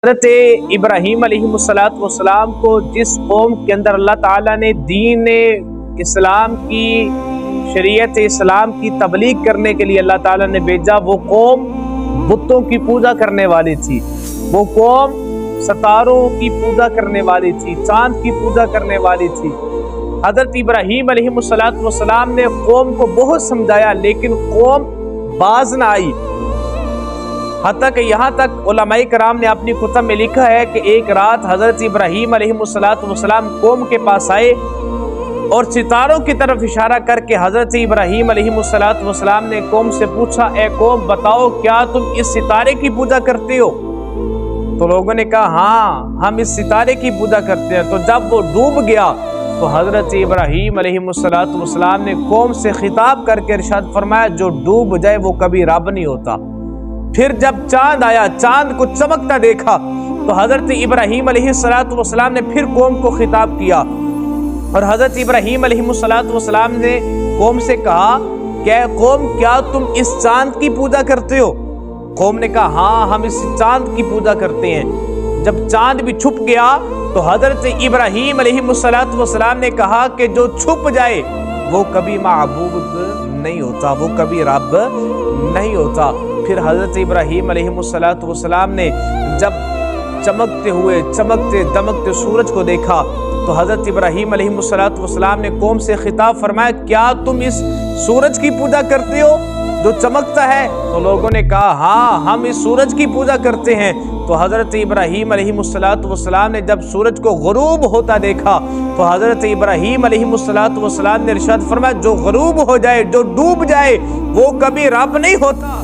حضرت ابراہیم علیہ السلام کو جس قوم کے اندر اللہ تعالیٰ نے دین اسلام کی شریعت اسلام کی تبلیغ کرنے کے لیے اللہ تعالیٰ نے بھیجا، وہ قوم بتوں کی پوجا کرنے والی تھی، وہ قوم ستاروں کی پوجا کرنے والی تھی، چاند کی پوجا کرنے والی تھی۔ حضرت ابراہیم علیہ السلام نے قوم کو بہت سمجھایا لیکن قوم باز نہ آئی، حتیٰ کہ یہاں تک علماء کرام نے اپنی کتب میں لکھا ہے کہ ایک رات حضرت ابراہیم علیہ السلام قوم کے پاس آئے اور ستاروں کی طرف اشارہ کر کے حضرت ابراہیم علیہ السلام نے قوم سے پوچھا، اے قوم بتاؤ کیا تم اس ستارے کی پوجا کرتے ہو؟ تو لوگوں نے کہا ہاں ہم اس ستارے کی پوجا کرتے ہیں۔ تو جب وہ ڈوب گیا تو حضرت ابراہیم علیہ السلام نے قوم سے خطاب کر کے ارشاد فرمایا، جو ڈوب جائے وہ کبھی رب نہیں ہوتا۔ پھر جب چاند آیا، چاند کو چمکتا دیکھا تو حضرت ابراہیم علیہ السلام نے پھر قوم کو خطاب کیا، اور حضرت ابراہیم علیہ السلام نے قوم سے کہا کہ قوم کیا تم اس چاند کی پوجا کرتے ہو؟ قوم نے کہا ہاں ہم اس چاند کی پوجا کرتے ہیں۔ جب چاند بھی چھپ گیا تو حضرت ابراہیم علیہ السلام نے کہا کہ جو چھپ جائے وہ کبھی معبود نہیں ہوتا، وہ کبھی رب نہیں ہوتا۔ پھر حضرت ابراہیم علیہ السلام نے جب چمکتے دمکتے سورج کو دیکھا تو حضرت ابراہیم علیہ السلام نے قوم سے خطاب فرمایا، کیا تم اس سورج کی پوجا کرتے ہو جو چمکتا ہے؟ تو لوگوں نے کہا ہاں ہم اس سورج کی پوجا کرتے ہیں۔ تو حضرت ابراہیم علیہ السلام نے جب سورج کو غروب ہوتا دیکھا تو حضرت ابراہیم علیہ السلام نے ارشاد فرمایا، جو غروب ہو جائے، جو ڈوب جائے وہ کبھی رب نہیں ہوتا۔